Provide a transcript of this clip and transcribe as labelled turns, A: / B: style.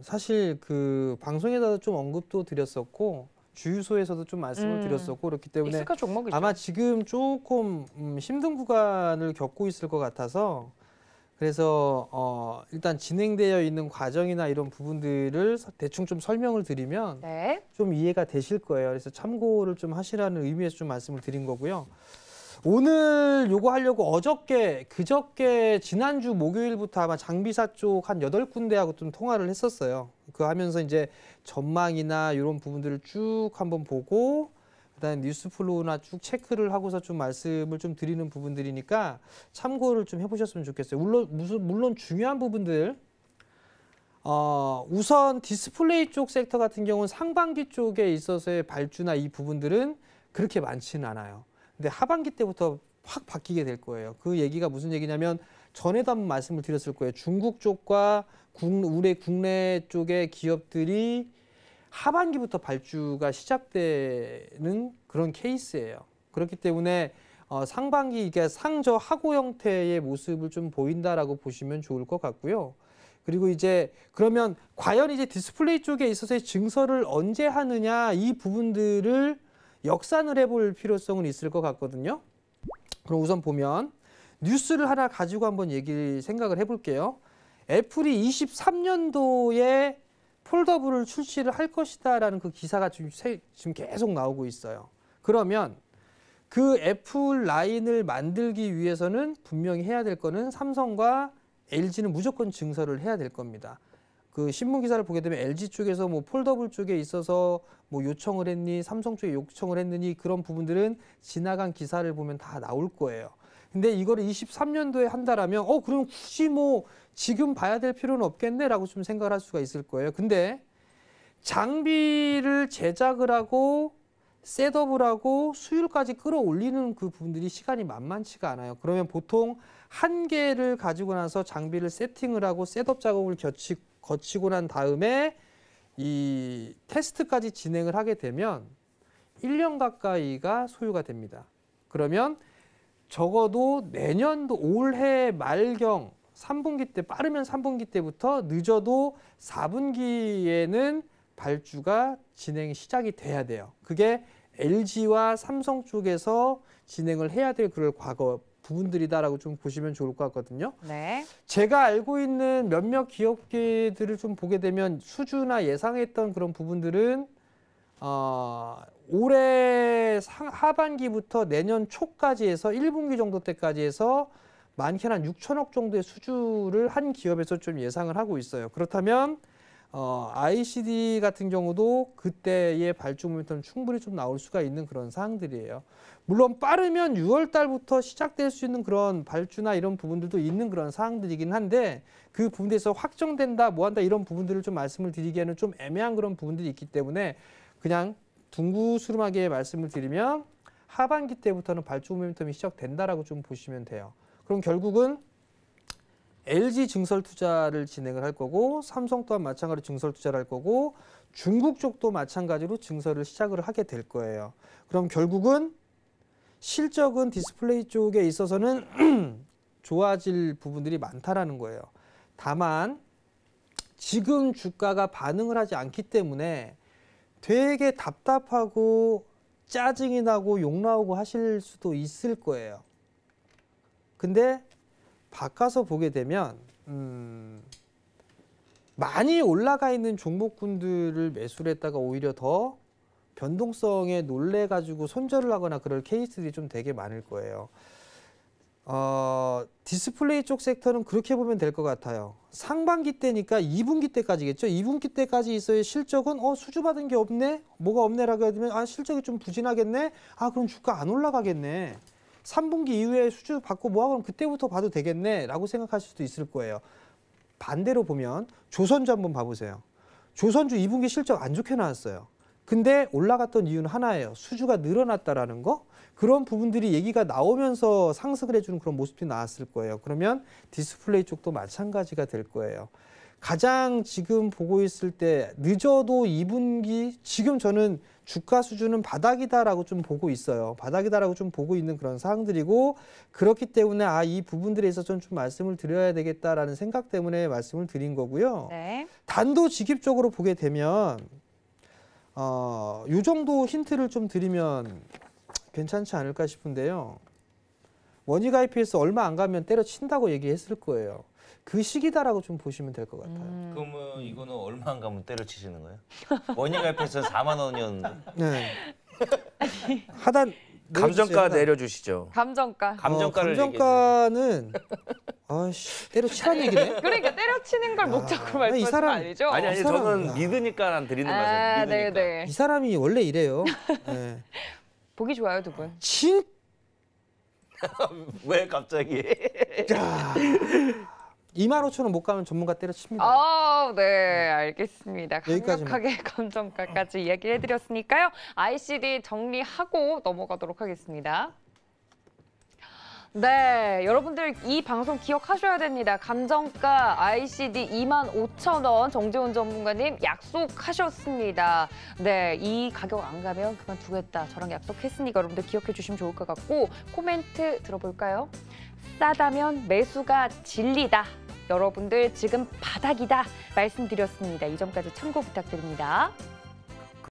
A: 사실 그 방송에서도 좀 언급도 드렸었고 주유소에서도 좀 말씀을 드렸었고 그렇기 때문에
B: 익숙한 종목이죠.
A: 아마 지금 조금 힘든 구간을 겪고 있을 것 같아서 그래서 일단 진행되어 있는 과정이나 이런 부분들을 대충 좀 설명을 드리면
B: 네.
A: 좀 이해가 되실 거예요. 그래서 참고를 좀 하시라는 의미에서 좀 말씀을 드린 거고요. 오늘 요거 하려고 그저께 지난주 목요일부터 아마 장비사 쪽 한 8군데하고 좀 통화를 했었어요. 그 하면서 이제 전망이나 이런 부분들을 쭉 한번 보고 그다음에 뉴스 플로우나 쭉 체크를 하고서 좀 말씀을 좀 드리는 부분들이니까 참고를 좀 해보셨으면 좋겠어요. 물론 중요한 부분들 우선 디스플레이 쪽 섹터 같은 경우는 상반기 쪽에 있어서의 발주나 이 부분들은 그렇게 많지는 않아요. 근데 하반기 때부터 확 바뀌게 될 거예요. 그 얘기가 무슨 얘기냐면 전에도 한번 말씀을 드렸을 거예요. 중국 쪽과 우리 국내 쪽의 기업들이 하반기부터 발주가 시작되는 그런 케이스예요. 그렇기 때문에 상반기 이게 상저 하고 형태의 모습을 좀 보인다라고 보시면 좋을 것 같고요. 그리고 이제 그러면 과연 이제 디스플레이 쪽에 있어서의 증설을 언제 하느냐 이 부분들을 역산을 해볼 필요성은 있을 것 같거든요. 그럼 우선 보면 뉴스를 하나 가지고 한번 생각을 해볼게요. 애플이 23년도에 폴더블을 출시를 할 것이다라는 그 기사가 지금 계속 나오고 있어요. 그러면 그 애플 라인을 만들기 위해서는 분명히 해야 될 거는 삼성과 LG는 무조건 증설을 해야 될 겁니다. 그 신문 기사를 보게 되면 LG 쪽에서 뭐 폴더블 쪽에 있어서 뭐 요청을 했니, 삼성 쪽에 요청을 했느니 그런 부분들은 지나간 기사를 보면 다 나올 거예요. 근데 이거를 23년도에 한다라면 그럼 굳이 뭐 지금 봐야 될 필요는 없겠네라고 좀 생각을 할 수가 있을 거예요. 근데 장비를 제작을 하고 셋업을 하고 수율까지 끌어올리는 그 부분들이 시간이 만만치가 않아요. 그러면 보통 한 개를 가지고 나서 장비를 세팅을 하고 셋업 작업을 거치고 난 다음에 이 테스트까지 진행을 하게 되면 1년 가까이가 소요가 됩니다. 그러면 적어도 내년도 올해 말경 3분기 때 빠르면 3분기 때부터 늦어도 4분기에는 발주가 진행이 시작이 돼야 돼요. 그게 LG와 삼성 쪽에서 진행을 해야 될 그럴 과거 부분들이다라고 좀 보시면 좋을 것 같거든요.
B: 네.
A: 제가 알고 있는 몇몇 기업들을 좀 보게 되면 수주나 예상했던 그런 부분들은 올해 하반기부터 내년 초까지 해서 1분기 정도 때까지 해서 많게는 한 6천억 정도의 수주를 한 기업에서 좀 예상을 하고 있어요. 그렇다면 ICD 같은 경우도 그때의 발주 모멘텀 충분히 좀 나올 수가 있는 그런 사항들이에요. 물론 빠르면 6월 달부터 시작될 수 있는 그런 발주나 이런 부분들도 있는 그런 사항들이긴 한데 그 부분에서 확정된다, 뭐한다 이런 부분들을 좀 말씀을 드리기에는 좀 애매한 그런 부분들이 있기 때문에 그냥 둥구스름하게 말씀을 드리면 하반기 때부터는 발주 모멘텀이 시작된다라고 좀 보시면 돼요. 그럼 결국은 LG 증설 투자를 진행을 할 거고 삼성 또한 마찬가지로 증설 투자를 할 거고 중국 쪽도 마찬가지로 증설을 시작을 하게 될 거예요. 그럼 결국은 실적은 디스플레이 쪽에 있어서는 좋아질 부분들이 많다라는 거예요. 다만 지금 주가가 반응을 하지 않기 때문에 되게 답답하고 짜증이 나고 욕 나오고 하실 수도 있을 거예요. 근데 바꿔서 보게 되면 많이 올라가 있는 종목군들을 매수를 했다가 오히려 더 변동성에 놀래가지고 손절을 하거나 그럴 케이스들이 좀 되게 많을 거예요. 디스플레이 쪽 섹터는 그렇게 보면 될 것 같아요. 상반기 때니까 2분기 때까지겠죠. 2분기 때까지 있어야 실적은 수주받은 게 없네? 뭐가 없네라고 하면 실적이 좀 부진하겠네? 그럼 주가 안 올라가겠네. 3분기 이후에 수주 받고 그럼 그때부터 봐도 되겠네 라고 생각하실 수도 있을 거예요. 반대로 보면 조선주 한번 봐보세요. 조선주 2분기 실적 안 좋게 나왔어요. 근데 올라갔던 이유는 하나예요. 수주가 늘어났다라는 거. 그런 부분들이 얘기가 나오면서 상승을 해주는 그런 모습이 나왔을 거예요. 그러면 디스플레이 쪽도 마찬가지가 될 거예요. 가장 지금 보고 있을 때 늦어도 2분기 지금 저는 주가 수준은 바닥이다라고 좀 보고 있어요. 바닥이다라고 좀 보고 있는 그런 사항들이고 그렇기 때문에 이 부분들에 있어서 좀 말씀을 드려야 되겠다라는 생각 때문에 말씀을 드린 거고요.
B: 네.
A: 단도직입적으로 보게 되면 이 정도 힌트를 좀 드리면 괜찮지 않을까 싶은데요. 원익 IP에서 얼마 안 가면 때려친다고 얘기했을 거예요. 그 시기다라고 좀 보시면 될 것 같아요.
C: 그러면 이거는 얼마 안 가면 때려치시는 거예요? 원익 앞에서 4만 원이었는데.
A: 네. 하단
D: 감정가 내려주시죠.
B: 감정가.
C: 감정가를
A: 감정가는 때려치란 얘기네.
B: 그러니까 때려치는 걸 목적으로 말씀하신 거 아니죠?
D: 아니
A: 이 사람,
D: 저는 믿으니까 드리는 말씀. 믿으니까.
B: 네네.
A: 이 사람이 원래 이래요. 네.
B: 보기 좋아요, 두 분.
C: 왜 갑자기?
A: 25,000원 못 가면 전문가 때려칩니다.
B: 네, 알겠습니다.
A: 여기까지만.
B: 강력하게 감정가까지 이야기를 해드렸으니까요. ICD 정리하고 넘어가도록 하겠습니다. 네, 여러분들 이 방송 기억하셔야 됩니다. 감정가 ICD 25,000원 정재훈 전문가님 약속하셨습니다. 네, 이 가격 안 가면 그만두겠다. 저랑 약속했으니까 여러분들 기억해 주시면 좋을 것 같고 코멘트 들어볼까요? 싸다면 매수가 진리다. 여러분들 지금 바닥이다 말씀드렸습니다. 이 점까지 참고 부탁드립니다.